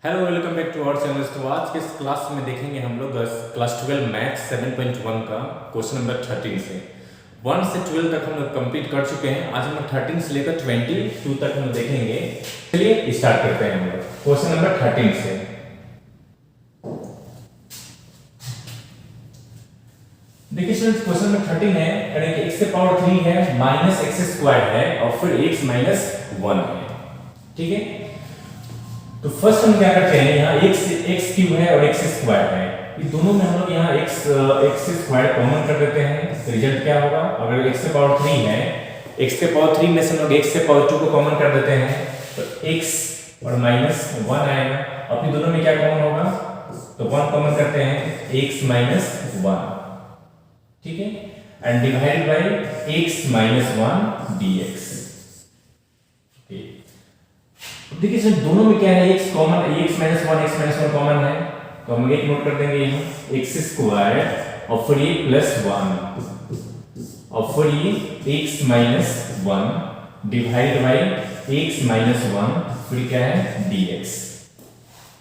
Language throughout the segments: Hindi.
Hello welcome back to our channel. तो आज के इस क्लास में देखेंगे हम लोग क्लास 12 मैथ 7.1 का क्वेश्चन नंबर 13 से 1 से 12 तक हम लोग कंप्लीट कर चुके हैं। आज हम लोग 13 से लेकर 22 तक हम लोग देखेंगे। चलिए स्टार्ट करते हैं हम लोग क्वेश्चन नंबर 13 से। देखिए स्टूडेंट्स, क्वेश्चन नंबर 13 है, यानी कि x से पावर 3 है माइनस एक्स स्क्वायर है और फिर x माइनस 1 है। ठीक है, तो फर्स्ट हम क्या करते हैं, यहाँ x क्यूब है और x स्क्वायर है, ये दोनों में हम लोग यहाँ x स्क्वायर कॉमन कर देते हैं। रिजल्ट क्या होगा, अगर x से पावर 3 है, x के पावर 3 में से हम लोग x से पावर 2 को कॉमन कर देते हैं तो x और माइनस 1 आएगा। अपनी दोनों में क्या कॉमन होगा, तो 1 कॉमन करते हैं, x माइनस 1। ठीक है, and divided by x minus 1 dx। देखिए सर, दोनों में क्या है, x common, x minus 1 common है, तो हम एक नोट कर देंगे यहाँ, x स्क्वायर और फिर ये प्लस 1 और फिर ये x minus 1 divide by x minus 1 फिर क्या है dx।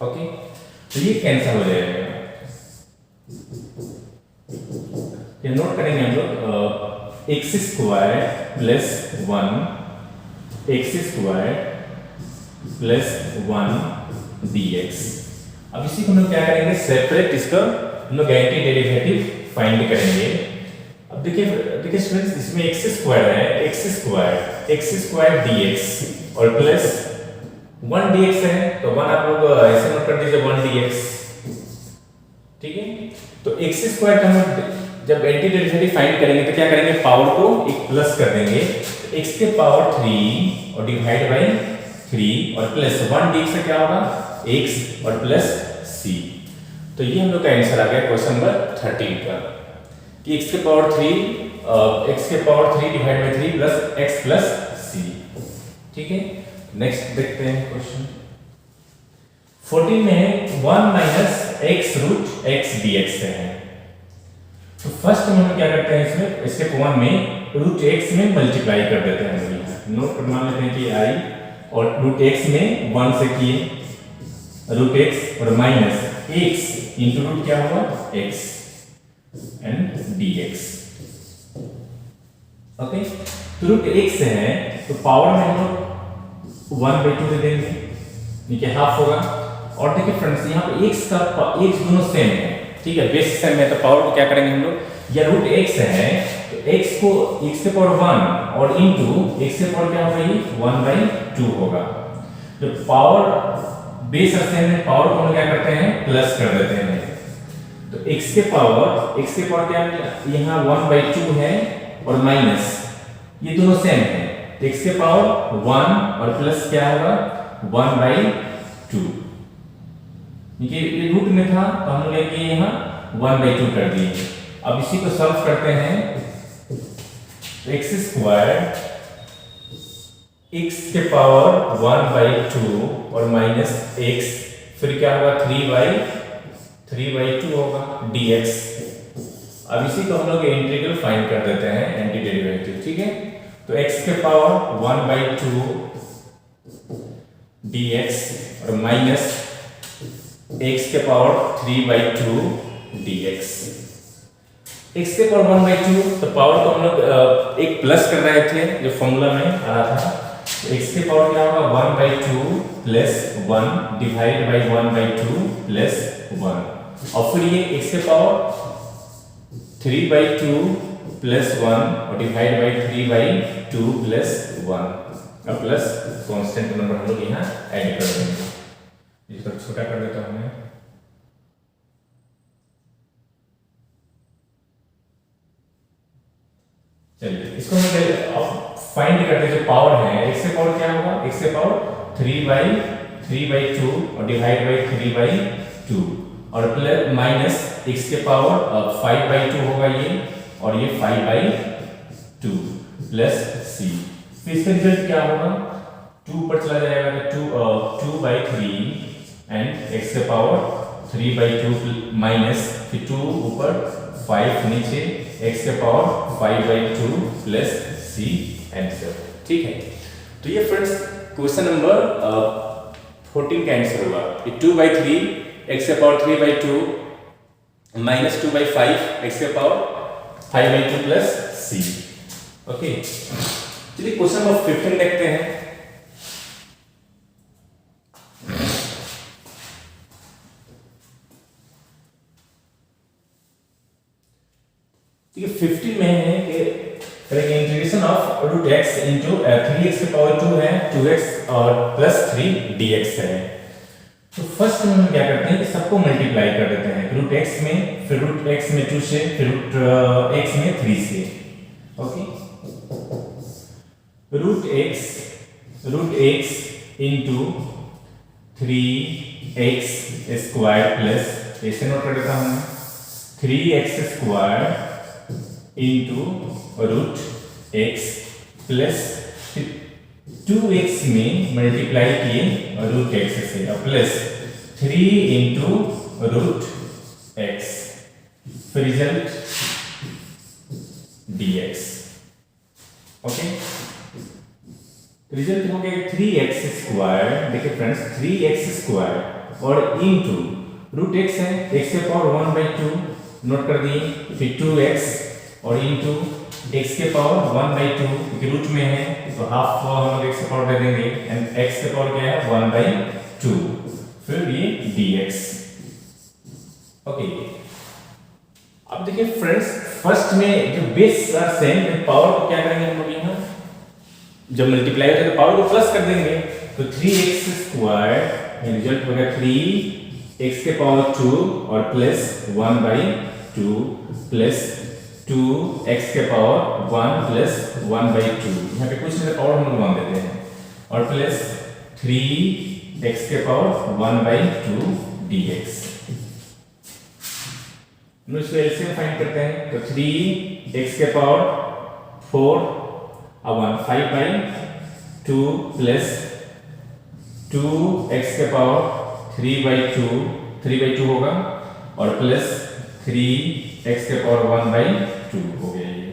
ओके, तो ये कैंसिल हो जाएगा। ये नोट करेंगे हम लोग, x square plus 1 x square plus 1 dx। अब इसी को हम लोग क्या करेंगे, सेपरेट इसका हम लोग एंटी डेरिवेटिव फाइंड करेंगे। अब देखिए स्टूडेंट्स, इसमें x स्क्वायर है, x स्क्वायर dx और प्लस 1 dx है, तो 1 आप लोग ऐसे नोट कर दीजिए, 1 dx। ठीक है, तो x स्क्वायर का हम जब एंटी डेरिवेटिव फाइंड करेंगे तो क्या करेंगे, पावर को एक प्लस कर देंगे, x के पावर 3 और डिवाइड बाय 3 और प्लस 1 dx से क्या होगा, x और प्लस c। तो ये हम लोग का आंसर आ गया क्वेश्चन नंबर 13 का, कि x के power 3 divide by 3 plus x plus c। ठीक है, नेक्स्ट देखते हैं क्वेश्चन 14 में 1 minus x root x dx से है। तो फर्स्ट हम क्या करते हैं, इसमें स्टेप 1 में रूट x में मल्टीप्लाई कर देते हैं। हम यहाँ नोट कर मान लेते हैं कि i और रूट x में 1 से किए, रूट x और माइनस x इंटू रूट क्या होगा, x एंड dx। ओके, तो रूट x से है तो पावर में हम लोग 1/2 दे देंगे, नीचे हाफ होगा। और देखिए फ्रेंड्स, यहाँ पे x दोनों सेम है, ठीक है, बेस सेम है, तो पावर को क्या करेंगे हम लोग, या रूट x है तो x को x के पावर 1 और इंटू x के पावर क्या होगा, ये 1/2 होगा। तो पावर बेस सेम है, पावर को हम क्या करते हैं, प्लस कर देते हैं। तो x के पावर क्या है, यहाँ 1/2 है और माइनस ये दोनों सेम है, तो x के पावर 1 और प्लस क्या होगा, 1/2। ये रूट में था तो हम लोग ये यहाँ 1/2 कर दिए। अब इसी को सॉल्व करते हैं, तो x स्क्वायर x के पावर 1/2 और माइनस x फिर क्या होगा, 3/2 होगा dx। अब इसी को हम लोग इंटीग्रल फाइंड कर देते हैं, एंटी डेरिवेटिव। ठीक है, तो x के पावर 1/2 dx और माइनस x के पावर 3/2 dx। x के पावर 1/2, तो पावर को हम लोग एक प्लस कर रहे थे जो फॉर्मूला में आ रहा था, तो x के पावर क्या होगा, 1/2 प्लस 1 डिवाइड बाय 1/2 प्लस 1 और फिर ये x के पावर 3/2 प्लस 1 और डिवाइड बाय 3/2 प्लस 1 और प्लस कांस्टेंट नंबर हम लोग यहाँ ऐड कर देंगे। इसको छोटा कर देता हूं मैं। चलिए इसको हम फाइंड करते हैं, जो पावर है x के पावर क्या होगा, x के पावर 3/2 और डिवाइड बाय 3/2 और प्लस माइनस x के पावर 5/2 होगा ये, और ये 5/2 प्लस c। तो इसका रिजल्ट क्या होगा, 2 पर चला जाएगा तो 2/3 एंड x के पावर 3/2 माइनस फिर 2 ऊपर 5 नीचे, x के पावर 5/2 प्लस c आंसर। ठीक है, तो ये फ्रेंड्स क्वेश्चन नंबर 14 कैंसिल होगा, ये 2/3 x के पावर 3/2 माइनस 2/5 x के पावर 5/2 प्लस c। ओके, चलिए क्वेश्चन नंबर 15 देखते हैं। ठीक है, 15 में है कि integration of root x into 3x के पावर 2 है, 2x और प्लस 3 dx है। तो फर्स्ट में हम क्या करते हैं, सबको मल्टीप्लाई कर देते हैं, रूट x में, फिर रूट x में 2 से, फिर रूट x में 3 से। Okay, root x into 3x square plus, ऐसे नोट कर देता हूँ, 3x square into root x plus 2x में मल्टीप्लाई किए रूट x से, प्लस 3 इंटू रूट x, फिर रिजल्ट dx। ओके, रिजल्ट हो गया 3x स्क्वायर। देखिए फ्रेंड्स, 3x स्क्वायर और इंटू रूट x है, x के पावर 1/2 नोट कर दिए, फिर 2x और इंटू x के पावर 1/2 क्योंकि रूट में है तो हाफ हम लोग x के पावर दे देंगे, एंड x के पावर क्या है 1/2, फिर ये dx। ओके, अब देखिए फ्रेंड्स, फर्स्ट में जो बेस आर सेम, पावर को क्या करेंगे हम लोग, यहाँ जब मल्टीप्लाई होता है तो पावर को प्लस कर देंगे, तो 3x स्क्वायर रिजल्ट हो गया 3x के पावर 2 और प्लस 1/2 प्लस 2x के पावर 1 प्लस 1/2, यहाँ पे कुछ नहीं पावर हम लोग 1 देते हैं, और प्लस 3x के पावर 1/2 dx। हम इसको एलसीएम फाइंड करते हैं, तो 3x के पावर 4 और 1 5/2 प्लस 2x के पावर 3/2 होगा, और प्लस 3x के पावर 1/2 हो गया ये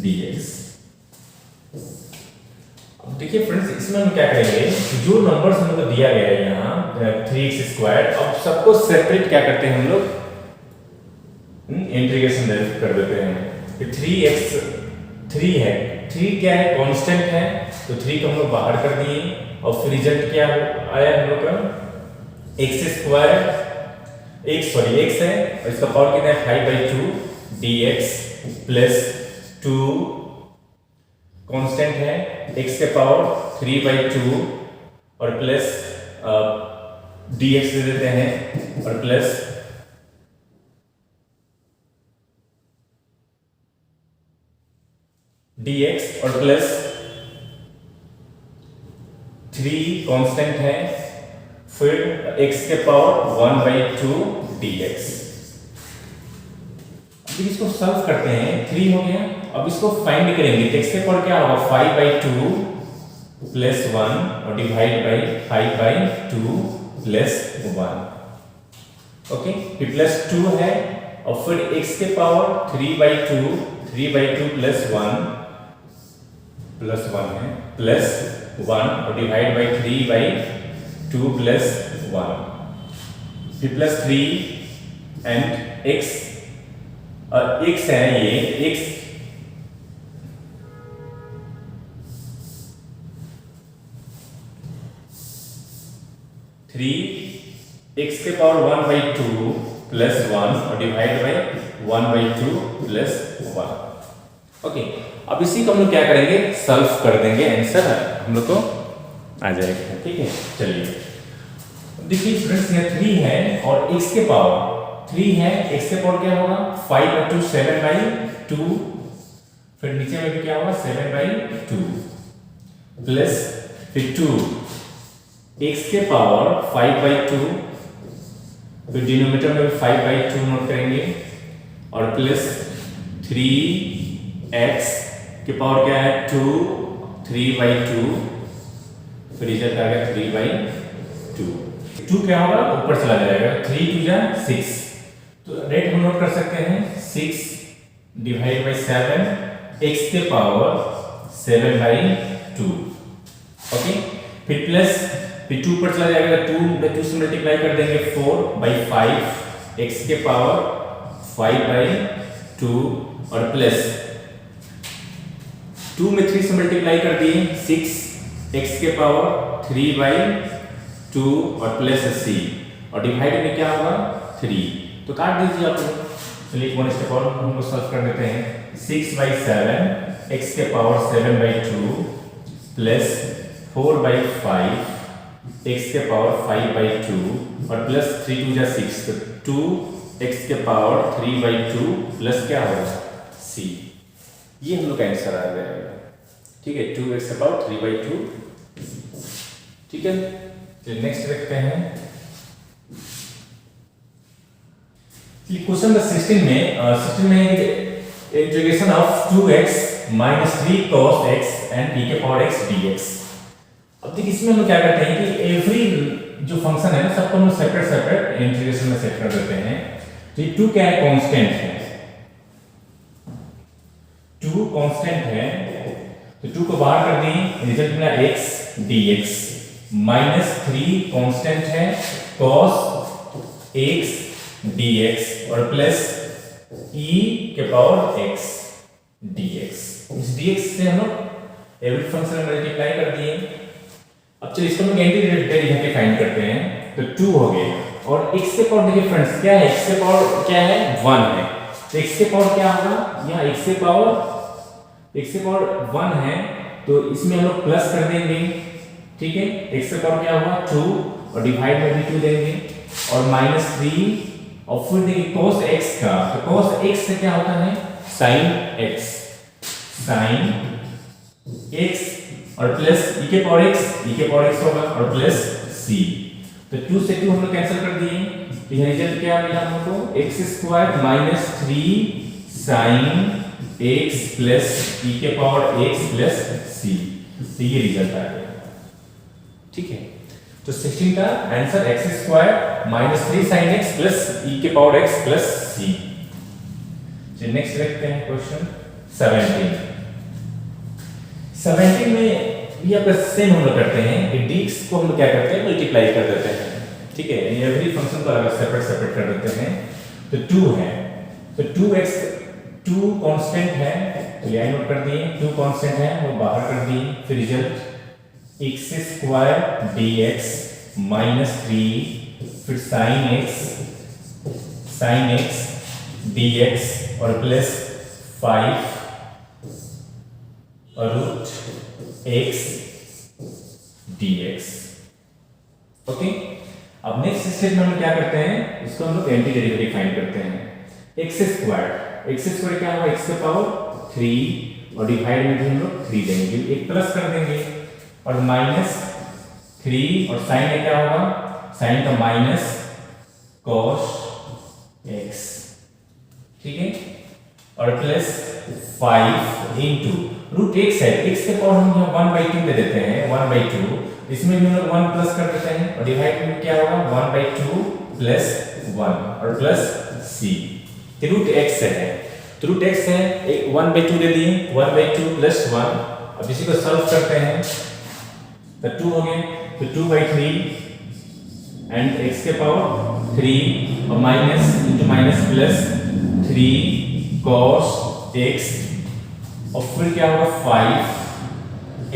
dx। अब देखिए फ्रेंड्स, इसमें हम क्या करेंगे, जो नंबर्स हमको दिया गया है यहाँ 3x स्क्वायर, अब सबको सेपरेट क्या करते हैं हम लोग, इंटीग्रेशन कर देते हैं। 3x 3 है, 3 क्या है, कांस्टेंट है, तो 3 को हम लोग बाहर कर दिए, और फिर रिजल्ट क्या आया हम लोग का, x स्क्वायर, x है और इसका पावर कितना है 5/2 dx प्लस 2 कांस्टेंट है, x के पावर 3/2 और प्लस dx दे देते हैं, और प्लस dx और प्लस 3 कांस्टेंट है, फिर x के पावर 1/2 dx। अब इसको सॉल्व करते हैं, 3 हो गया, अब इसको फाइंड करेंगे, x के पावर क्या होगा 5/2 प्लस 1 और डिवाइड बाय 5/2 प्लस 1। ओके, फिर प्लस 2 है, और फिर x के पावर 3/2 प्लस 1 है, प्लस 1 और डिवाइड बाय 3/2 प्लस 1, फिर प्लस 3 एंड x, और x है ये x 3x के पावर 1/2 प्लस 1 और डिवाइड बाय 1/2 प्लस 1। ओके, अब इसी को हम लोग क्या करेंगे, सॉल्व कर देंगे, आंसर हम लोग को आ जाएगा। ठीक है, चलिए देखिए फ्रेंड्स, यहाँ 3 है और x के पावर 3 है, x के पावर क्या होगा 5/2 7/2, फिर नीचे में भी क्या होगा 7/2 प्लस फिर 2 x के पावर 5/2, फिर डिनोमिनेटर में 5/2 नोट करेंगे, और प्लस 3x के पावर क्या है 2 3/2, फिर रिजल्ट आ गया 3/2। 2 क्या होगा ऊपर चला जाएगा, 3 2 जा 6, तो रेट हम नोट कर सकते हैं 6 डिवाइड बाय 7 x के पावर 7/2। ओके, फिर प्लस फिर 2 ऊपर चला जाएगा, 2 से मल्टीप्लाई कर देंगे 4/5 x के पावर 5/2 और प्लस 2 में 3 से मल्टीप्लाई कर दिए 6 x के पावर 3/2 और प्लस c और डिवाइड में क्या होगा 3। तो काट दीजिए आप लोग। चलिए वन स्टेप और हम लोग सॉल्व कर देते हैं। 6/7 x के पावर 7/2 प्लस 4/5 x के पावर 5/2 और प्लस 3 2 जा 6 तो 2x के पावर 3/2 प्लस क्या होगा c। ये हम लोग का आंसर आ गया। ठीक है, 2x के पावर 3/2। ठीक है, चलिए नेक्स्ट देखते हैं। क्वेश्चन नंबर 16 में integration of 2x minus 3 cos x and e के पावर x dx। अब देखिए इसमें हम लोग क्या करते हैं कि एवरी जो फंक्शन है ना सबको हम सेपरेट इंटीग्रेशन में सेट कर देते हैं। तो ये 2 क्या है, कांस्टेंट है, 2 कांस्टेंट है तो 2 को बाहर कर दिए, रिजल्ट मिला x dx माइनस 3 कांस्टेंट है cos x dx और प्लस e के पावर x dx। इस dx से हम लोग एवरी फंक्शन मल्टीप्लाई कर दिए। अब चलिए इसको हम एंटी डेरिवेटिव फाइंड करते हैं। तो 2 हो गए और x के पावर देखिए फ्रेंड्स क्या है, x के पावर क्या है 1 है, तो x के पावर क्या होगा, यहाँ x के पावर 1 है तो इसमें हम लोग प्लस कर देंगे। ठीक है, x के पावर क्या होगा 2 और डिवाइड में भी 2 देंगे और माइनस 3 और फिर देखिए cos x का, तो cos x से क्या होता है sin x और प्लस e के पावर x होगा और प्लस c। तो 2 से 2 हम लोग कैंसिल कर दिए, तो यह रिजल्ट क्या मिला हमको x² minus 3 sin x plus e के पावर x प्लस c। तो ये रिजल्ट आ गया। ठीक है, तो 16 का answer x² minus 3 sin x plus e के पावर x प्लस c। चलिए नेक्स्ट देखते हैं क्वेश्चन 17 में भी आप सेम हम लोग करते हैं कि dx को हम लोग क्या करते हैं मल्टीप्लाई कर देते हैं। ठीक है, एवरी फंक्शन को अलग सेपरेट कर देते हैं। तो 2 है तो 2 कांस्टेंट है तो ये नोट कर दिए, 2 कांस्टेंट है वो बाहर कर दिए, फिर रिजल्ट x² dx माइनस 3 फिर sin x dx और प्लस 5 और रूट x dx। ओके, अब नेक्स्ट स्टेप में हम क्या करते हैं, इसको हम लोग एंटी डेरिवेटिव फाइंड करते हैं। x² क्या होगा x के पावर 3 और डिवाइड में भी हम लोग 3 देंगे, एक प्लस कर देंगे और माइनस 3 और साइन में क्या होगा, साइन का माइनस cos x। ठीक है, और प्लस 5 इंटू रूट x है, x के पावर हम यहाँ 1/2 दे देते हैं, 1/2 इसमें भी हम लोग 1 प्लस कर देते हैं और डिवाइड में क्या होगा 1/2 प्लस 1 और प्लस c। तो रूट x है तो रूट x है 1/2 दे दिए, 1/2 प्लस 1। अब इसी को सॉल्व करते हैं तो 2 हो गए, तो 2/3 एंड x के पावर 3 और minus into minus plus 3 cos x और फिर क्या होगा 5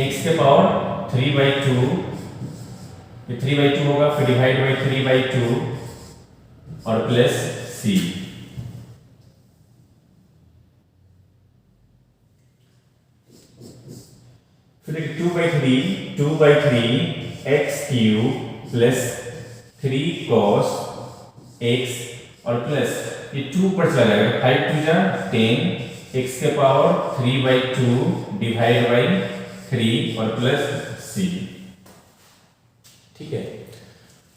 x के पावर 3/2, ये 3/2 होगा फिर डिवाइड बाई 3/2 और प्लस c। फिर 2/3 x cube plus 3 cos x और प्लस ये 2 पर चला जाएगा, 5 2 जा 10 x के पावर 3/2 डिवाइड बाई 3 और प्लस c। ठीक है,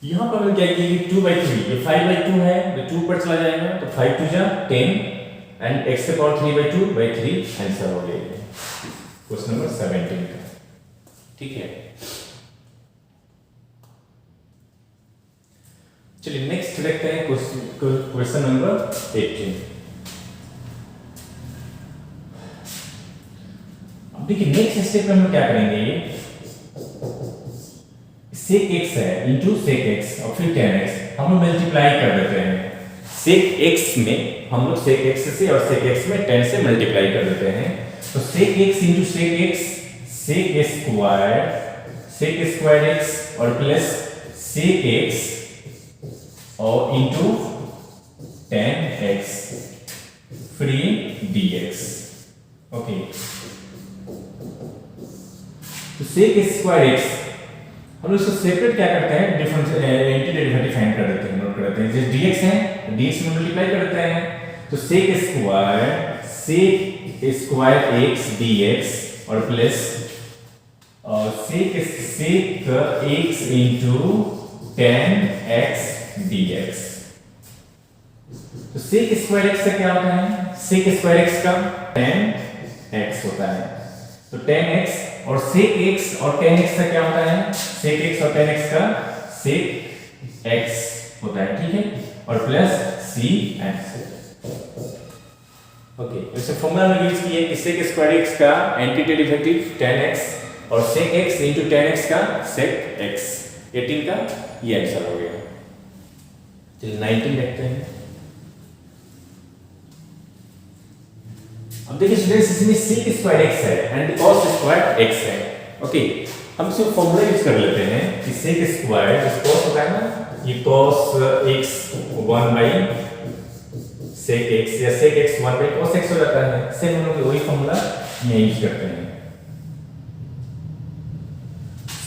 यहाँ पर हम क्या किए 2/3 ये 5/2 है तो 2 पर चला जाएगा तो 5 2 जा 10 एंड x के पावर 3/2/3 आंसर हो गया क्वेश्चन नंबर 17 का। ठीक है, चलिए नेक्स्ट देखते हैं क्वेश्चन नंबर 18। अब देखिए नेक्स्ट स्टेप में हम क्या करेंगे, sec x है इंटू sec x और फिर tan x, हम लोग मल्टीप्लाई कर देते हैं। sec x में हम लोग sec x से और sec x में tan से मल्टीप्लाई कर देते हैं। तो sec x into sec x, sec square x और प्लस sec x और into tan x free dx। Okay, तो sec स्क्वायर x हम लोग इसको सेपरेट क्या करते हैं, डिफरेंस एंटीडेरिवेटिव फाइंड कर देते हैं, नोट कर देते हैं। जैसे dx है dx में मल्टीप्लाई कर देते हैं, तो sec स्क्वायर x dx और plus sec x into tan x dx। तो sec स्क्वायर x का क्या होता है, sec स्क्वायर x का tan x होता है। तो tan x और sec x और tan x का क्या होता है, sec x और tan x का sec x होता है, ठीक है, और प्लस cn। ओके, वैसे फॉर्मूला में यूज किए कि sec स्क्वायर x का एंटीडेरिवेटिव tan x और sec x into tan x का sec x। 18 का ये आंसर हो गया। चलिए 19 देखते हैं। अब देखिए स्टूडेंट्स, इसमें sec स्क्वायर x है एंड cos स्क्वायर x है। ओके, हम इसको फॉर्मूला यूज कर लेते हैं कि sec स्क्वायर cos होता है ना, ये cos x 1 by sec x या sec x 1 by cos x हो जाता है। सेम हम लोग वही फॉर्मूला यहाँ यूज करते हैं।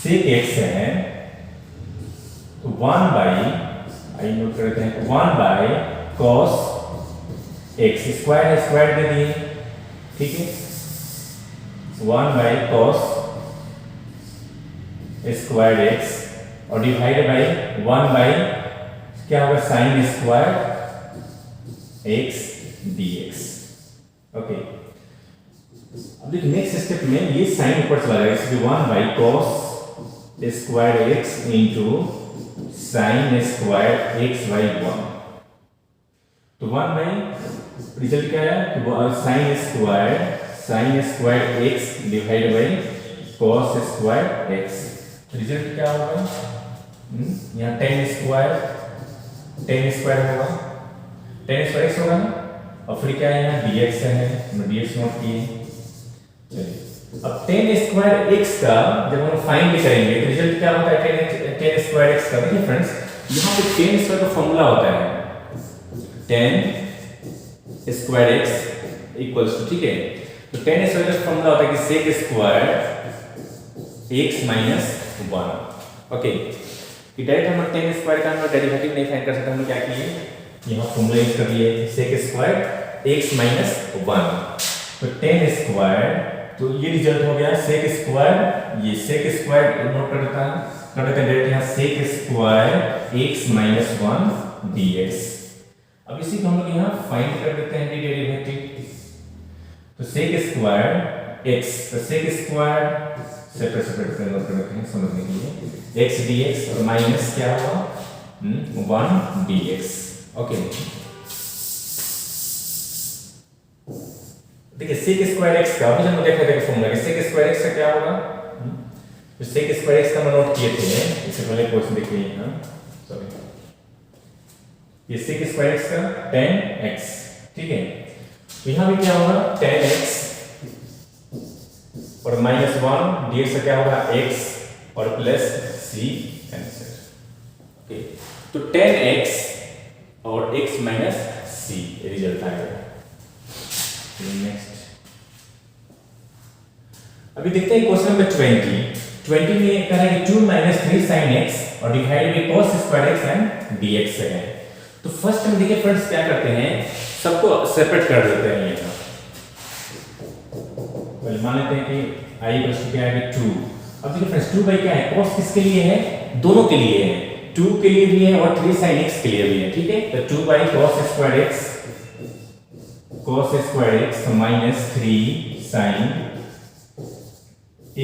sec x है तो 1 by, आई नोट करते हैं, 1 by cos x स्क्वायर है, स्क्वायर दे दिए, ठीक है, 1 by cos स्क्वायर x और डिवाइडेड बाय 1 by क्या होगा, sin square x dx। Okay, अब देखिए नेक्स्ट स्टेप में ये साइन ऊपर चला जाएगा, इसलिए 1 by cos square x into sin square x by 1। तो 1 by रिजल्ट क्या है कि sin square x divide by cos square x। Result क्या होगा, यहाँ tan स्क्वायर होगा, tan स्क्वायर x होगा ना, और फिर क्या है यहाँ dx है, हमने dx नोट किए। चलिए, अब tan स्क्वायर x का जब हम फाइंड करेंगे तो रिजल्ट क्या होता है, tan स्क्वायर x का। देखिए फ्रेंड्स, यहाँ पे tan स्क्वायर का फॉर्मूला होता है tan square x equals to, ठीक है, तो tan स्क्वायर का फॉर्मूला होता है कि sec square x minus 1। Okay, कि डायरेक्ट हम tan स्क्वायर का हम डेरिवेटिव नहीं फाइंड कर सकते, हमने क्या किए, यहाँ फॉर्मूला यूज कर लिए sec स्क्वायर x माइनस 1। तो tan स्क्वायर, तो ये रिजल्ट हो गया sec स्क्वायर, ये sec स्क्वायर नोट कर देता है, डायरेक्ट यहाँ sec square x minus 1 dx। अब इसी को हम लोग यहाँ फाइंड कर देते हैं डेरिवेटिव। तो sec स्क्वायर x, तो sec स्क्वायर सेपरेट नोट कर देते हैं समझने के लिए, x dx और माइनस क्या हुआ 1 dx। ओके, देखिए sec स्क्वायर x का अभी हम देखा था फॉर्मूला कि sec स्क्वायर x का क्या होगा, तो sec स्क्वायर x का हम नोट किए थे, इससे पहले क्वेश्चन देखिए यहाँ, सॉरी, ये sec स्क्वायर x का tan x, ठीक है, तो यहाँ भी क्या होगा tan x और माइनस 1 dx का क्या होगा x और प्लस c आंसर। ओके, तो tan x और x माइनस c रिजल्ट आएगा। नेक्स्ट, अभी देखते हैं क्वेश्चन नंबर 20 में कह रहा है कि 2 माइनस 3 sin x और divided by cos square x and dx है। तो फर्स्ट हम देखिए फ्रेंड्स क्या करते हैं, सबको सेपरेट कर देते हैं। यहाँ पहले मान लेते हैं कि i इक्वल्स टू क्या है 2। अब देखिए फ्रेंड्स 2 बाई क्या है, cos किसके लिए है, दोनों के लिए है, 2 के लिए भी है और 3 sin x के लिए भी है, ठीक है। तो 2 by cos square x minus 3 sin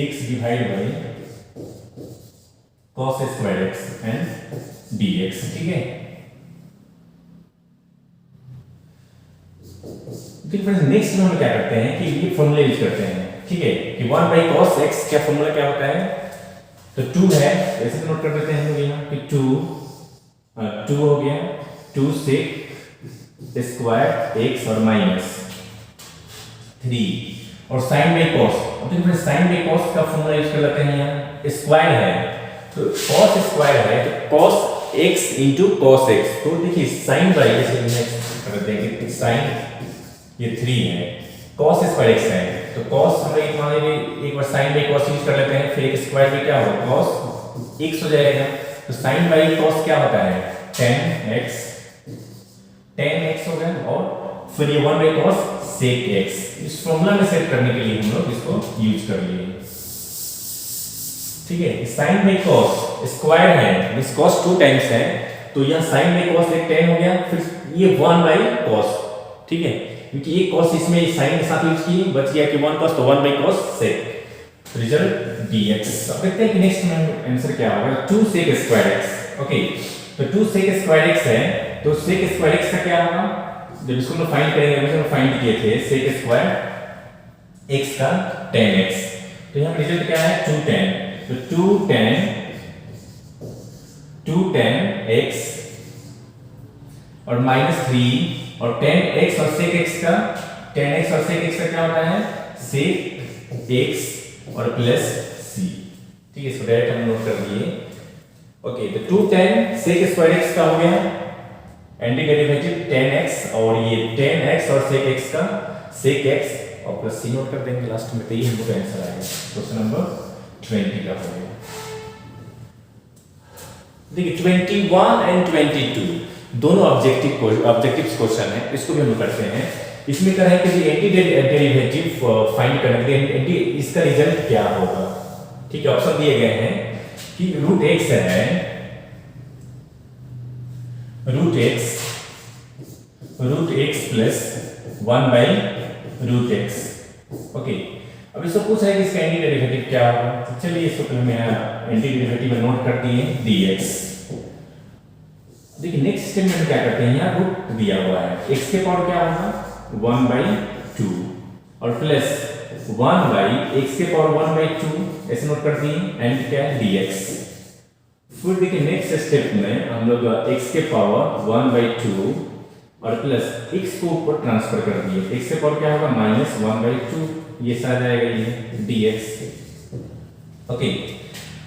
x divide by cos square x and dx, ठीक है। ठीक है, नेक्स्ट में हम क्या करते हैं कि ये फॉर्मूला यूज करते हैं, ठीक है, कि 1 बाई cos x क्या फॉर्मूला क्या होता है, तो 2 है, ऐसे तो नोट कर देते हैं हम लोग यहाँ कि 2 हो गया, 2 sec स्क्वायर x और माइनस 3 और साइन बाई कॉस। अब देखिए फिर साइन बाई कॉस का फॉर्मूला यूज कर लेते हैं, यहाँ स्क्वायर है तो कॉस स्क्वायर है तो cos x into cos x। तो देखिए साइन बाई जैसे कर देते हैं कि साइन ये 3 है, कॉस स्क्वायर x है तो कॉस हम एक मान लीजिए एक बार साइन बाई कॉस यूज कर लेते हैं, फिर एक स्क्वायर भी क्या होगा कॉस x हो जाएगा। तो साइन बाई कॉस क्या होता है 10x हो गया और फिर ये 1 बाई कॉस सेक x। इस फॉर्मूला में सेट करने के लिए हम लोग इसको यूज कर लिए, ठीक है। साइन बाई कॉस स्क्वायर है, इस कॉस 2 टाइम्स है तो यह साइन बाई कॉस एक 10 हो गया, फिर ये 1 बाई कॉस, ठीक है, क्योंकि एक कॉस इसमें साइन के साथ यूज की, बच गया कि 1 कॉस तो 1 by cos sec, result dx। अब देखते हैं कि नेक्स्ट में आंसर क्या होगा 2 sec स्क्वायर x। ओके तो 2 sec स्क्वायर x है तो sec स्क्वायर x का क्या होगा, जब इसको हम फाइंड करेंगे, हम फाइंड किए थे sec स्क्वायर x का 10x, तो यहाँ रिजल्ट क्या है 210। तो 210 x और माइनस 3 और 10x और sec x का 10x और sec x का क्या होता है sec x और प्लस c, ठीक है, इसको डायरेक्ट हम नोट कर लिए। ओके तो 210 sec स्क्वायर x का हो गया एंटी डेरिवेटिव 10x और ये 10x और sec x का sec x और प्लस c नोट कर देंगे लास्ट में, तो ये हमको आंसर आएगा क्वेश्चन नंबर 20 का हो गया। देखिए 21 एंड 22 दोनों ऑब्जेक्टिव्स क्वेश्चन है, इसको भी हम करते हैं। इसमें क्या है कि एंटी डेरिवेटिव फाइंड करने के लिए इसका रिजल्ट क्या होगा, ठीक है। ऑप्शन दिए गए हैं कि रूट x है, root x plus 1 by root x। Okay अब इसको पूछा है कि इसका एंटी डेरिवेटिव क्या होगा, तो चलिए इसको पहले मैं एंटी डेरिवेटिव में नोट कर दिए dx। देखिए नेक्स्ट स्टेप में हम क्या करते हैं, यहाँ रूट दिया हुआ है, x के पावर क्या होगा 1 बाई 2 और प्लस 1 बाई x के पावर 1 बाई 2 ऐसे नोट कर दिए एंड क्या है dx। फिर देखिए नेक्स्ट स्टेप में हम लोग x के पावर 1 बाई 2 और प्लस x को ऊपर ट्रांसफर कर दिए, x के पावर क्या होगा माइनस 1 बाई 2, ये साथ जाएगा ये dx। ओके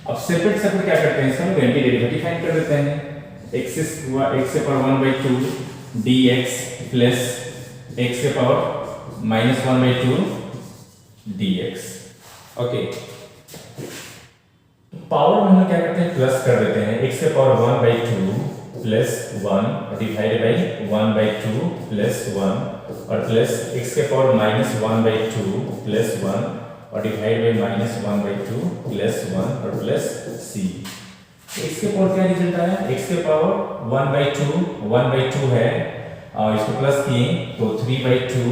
अब सेपरेट क्या करते हैं, इसका एंटी डेरिवेटिव फाइंड कर देते हैं, x के power 1 by 2 dx plus x के power minus 1 by 2 dx। Okay power में हम क्या करते हैं प्लस कर देते हैं, x के power 1 by 2 plus 1 divided by 1 by 2 plus 1 और प्लस x के पावर माइनस 1 बाई 2 प्लस 1 और divide by minus 1 by 2 plus 1 और प्लस c। x के पावर क्या रिजल्ट आया, x के पावर 1 बाई 2 है और इसको प्लस किए तो 3 बाई 2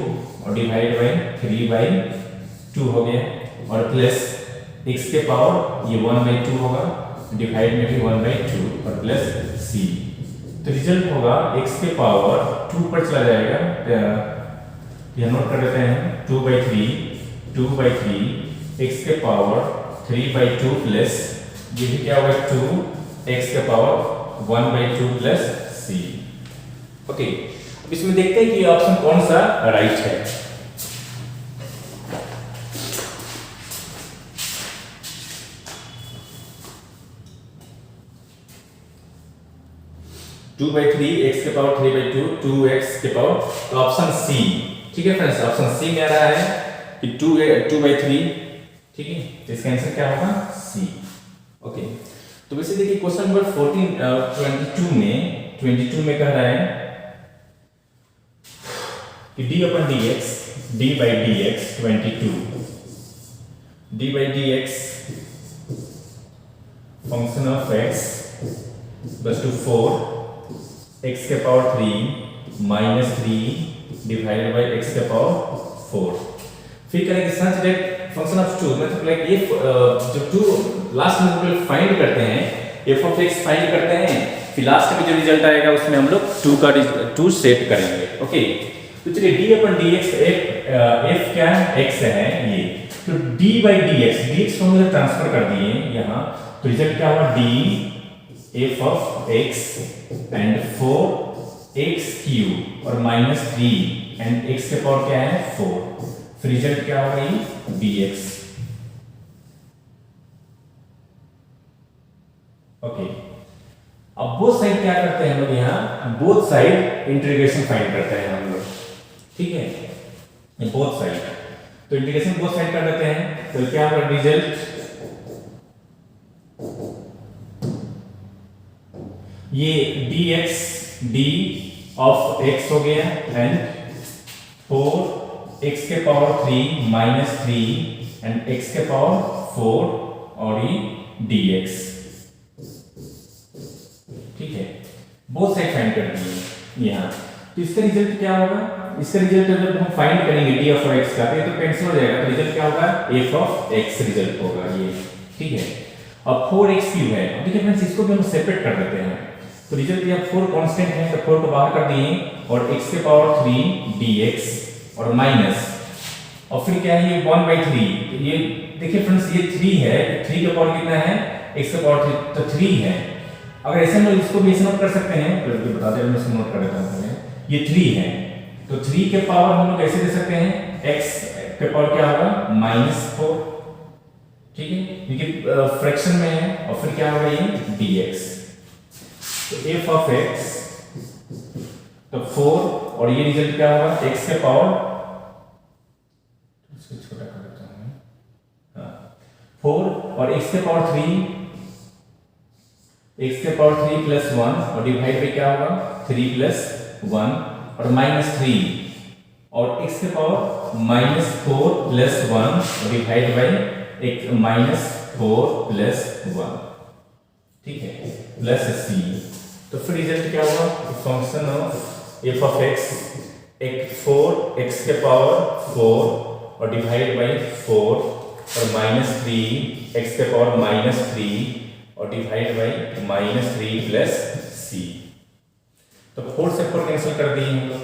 और डिवाइड बाई 3 बाई 2 हो गया और प्लस x के पावर ये 1 बाई 2 होगा, डिवाइड में भी 1 बाई 2 और प्लस c। तो रिजल्ट होगा x के पावर 2 पर चला जाएगा, यह नोट कर देते हैं 2 बाई 3 x के पावर 3 बाई 2 प्लस ये भी क्या होगा 2 x के power 1 by 2 plus c। Okay अब इसमें देखते हैं कि ऑप्शन कौन सा राइट है। टू बाई 3 x के पावर 3 बाई 2 2x के पावर, तो ऑप्शन सी, ठीक है फ्रेंड्स, ऑप्शन सी में आ रहा है कि 2 बाई 3, ठीक है, तो इसका आंसर क्या होगा सी। ओके तो वैसे देखिए क्वेश्चन नंबर 22 में कह रहा है कि d upon dx d by dx 22 d by dx function of x बस टू 4 x के power 3 minus 3 divided by x के पावर 4। फिर करेंगे सच दैट फंक्शन ऑफ 2 मतलब लाइक इफ जो 2 लास्ट में हम लोग फाइंड करते हैं, f ऑफ x फाइंड करते हैं, फिर लास्ट में जो रिजल्ट आएगा उसमें हम लोग 2 सेट करेंगे। ओके तो चलिए d अपन dx f क्या है x है ये, तो d by dx को हम ट्रांसफर कर दिए यहाँ, तो रिजल्ट क्या होगा, D F of x and 4x³ और -3 एंड x के पावर क्या है 4, फिर रिजल्ट क्या होगा ये dx। ओके, अब बोथ साइड क्या करते हैं हम लोग, यहाँ बोथ साइड इंटीग्रेशन फाइंड करते हैं हम लोग, ठीक है, बोथ साइड। तो इंटीग्रेशन बोथ साइड कर देते हैं, तो क्या होगा रिजल्ट, ये dx d ऑफ x हो गया एंड 4x के पावर 3 -3 एंड x के पावर 4 और ये dx, ठीक है, बोथ साइड फाइंड कर दिए यहाँ। तो इसका रिजल्ट क्या होगा, इसका रिजल्ट जब हम फाइंड करेंगे d ऑफ x का तो कैंसिल हो जाएगा, तो रिजल्ट क्या होगा f ऑफ x रिजल्ट होगा ये, ठीक है। अब 4x³ है, अब देखिए फ्रेंड्स इसको भी हम सेपरेट कर देते हैं, तो रिजल्ट यहाँ 4 कांस्टेंट है तो 4 को बाहर कर दिए और x के पावर 3 dx और माइनस और फिर क्या है ये 1/3, ये देखिए फ्रेंड्स ये 3 है, 3 का पावर कितना है x के पावर 3 तो 3 है। अगर ऐसे हम इसको भी ऐसे नोट कर सकते हैं, तो बता दें मैं इसको नोट कर देता हूं, ये 3 है तो 3 के पावर हम लोग ऐसे दे सकते हैं x के पावर क्या होगा -4, ठीक है, क्योंकि फ्रैक्शन में है और फिर क्या होगा ये dx, तो f ऑफ x तो 4 और ये रिजल्ट क्या होगा x के पावर, इसको छोटा कर देता हूं, 4 और x के पावर 3, x के पावर 3 प्लस 1 और डिवाइड बाई क्या होगा 3 प्लस 1 और -3 और x के पावर -4 प्लस 1 और डिवाइड बाई एक -4 प्लस 1, ठीक है, प्लस c। तो फिर रिजल्ट क्या होगा, function of f of x एक 4x के पावर 4 और डिवाइड बाई 4 और -3 x के पावर -3 और डिवाइड बाई -3 प्लस c। तो 4 से 4 कैंसिल कर दिए हम लोग,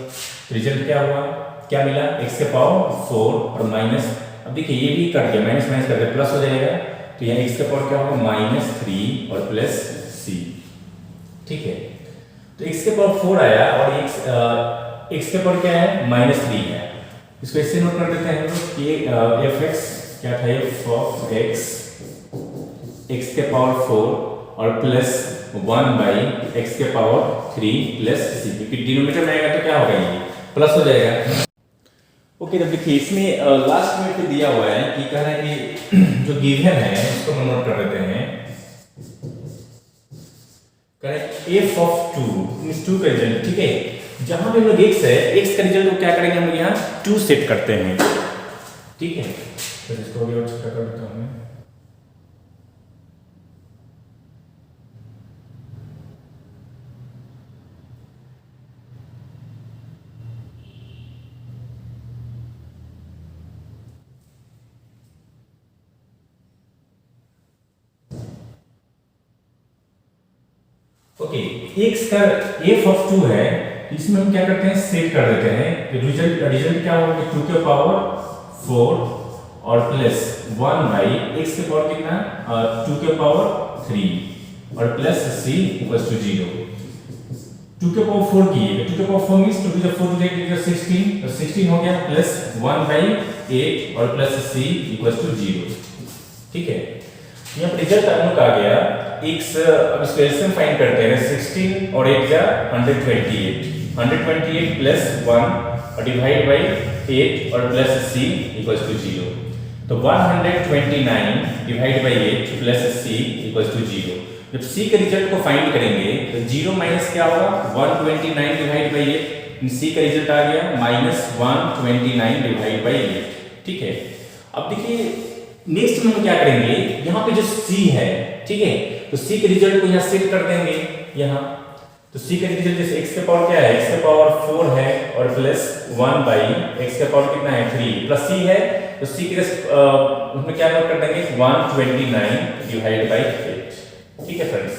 रिजल्ट क्या हुआ, क्या मिला x के पावर 4 और माइनस, अब देखिए ये भी कट गया, माइनस माइनस कर दिया प्लस हो जाएगा, तो यहाँ x के पावर क्या होगा -3 और प्लस c, ठीक है। तो x के पावर 4 आया और x के पावर क्या है -3 है, इसको ऐसे नोट कर देते हैं हम लोग कि f(x) क्या था, f ऑफ x के पावर 4 और प्लस 1/x के पावर 3 प्लस c, क्योंकि डिनोमिनेटर में आएगा तो क्या होगा ये प्लस हो जाएगा। ओके, तब देखिए इसमें लास्ट में फिर दिया हुआ है कि कह रहा है कि जो गिवन है उसको हम नोट कर देते हैं, कह रहा है f ऑफ 2 मींस 2 का रिजल्ट, ठीक है, जहां पे हम लोग x है, x का रिजल्ट को क्या करेंगे हम लोग यहाँ 2 सेट करते हैं, ठीक है, तो इसको भी और छोटा कर देता हूं मैं। ओके, x का f ऑफ 2 है, इसमें हम क्या करते हैं सेट कर देते हैं, रिजल्ट क्या होगा 2 के पावर 4 और प्लस 1/x के पावर कितना 2 के पावर 3 और प्लस c इक्वल्स टू 0। 2 के पावर 4 की है, 2 के power 4 means 2 to the 4 to the 16, तो 16 हो गया प्लस 1/8 और प्लस c इक्वल्स टू 0, ठीक है। यहाँ पर रिजल्ट हम लोग आ गया x, अब इसको एलसीएम फाइंड करते हैं, 16 और 8 जा 128 प्लस 1 और डिवाइड बाई 8 और प्लस c इक्वल्स टू 0, तो 129 divide by 8 plus c equals to 0। जब c के रिजल्ट को फाइंड करेंगे तो 0 माइनस क्या होगा 129 डिवाइड बाई 8, c का रिजल्ट आ गया -129 डिवाइड बाई 8, ठीक है। अब देखिए नेक्स्ट में हम क्या करेंगे, यहाँ पे जो c है, ठीक है, तो c के रिजल्ट को यहाँ सेट कर देंगे यहाँ, तो c का रिजल्ट जैसे x के पावर क्या है, x के पावर 4 है और प्लस 1/x के पावर कितना है 3 प्लस c है, तो c के उसमें क्या नोट कर देंगे 129 डिवाइड बाई 8, ठीक है फ्रेंड्स।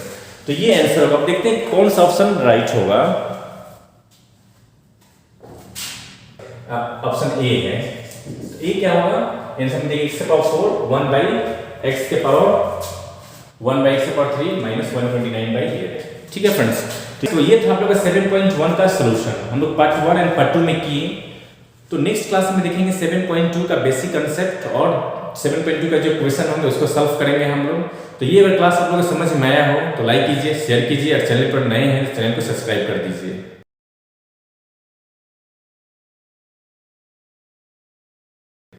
तो ये आंसर होगा, अब देखते हैं कौन सा ऑप्शन राइट होगा, ऑप्शन ए है, तो ए क्या होगा आंसर में देखिए x के पावर 4 1/x के पावर 1/(x⁴) माइनस 129/8। ठीक है फ्रेंड्स, तो ये था आप लोग का 7.1 का सोल्यूशन। हम लोग पार्ट 1 एंड पार्ट 2 में किए। तो नेक्स्ट क्लास में देखेंगे 7.2 का बेसिक कंसेप्ट और 7.2 का जो क्वेश्चन होंगे उसको सॉल्व करेंगे हम लोग। तो ये अगर क्लास आप लोगों को समझ में आया हो तो लाइक कीजिए, शेयर कीजिए, और चैनल पर नए हैं तो चैनल को सब्सक्राइब कर दीजिए।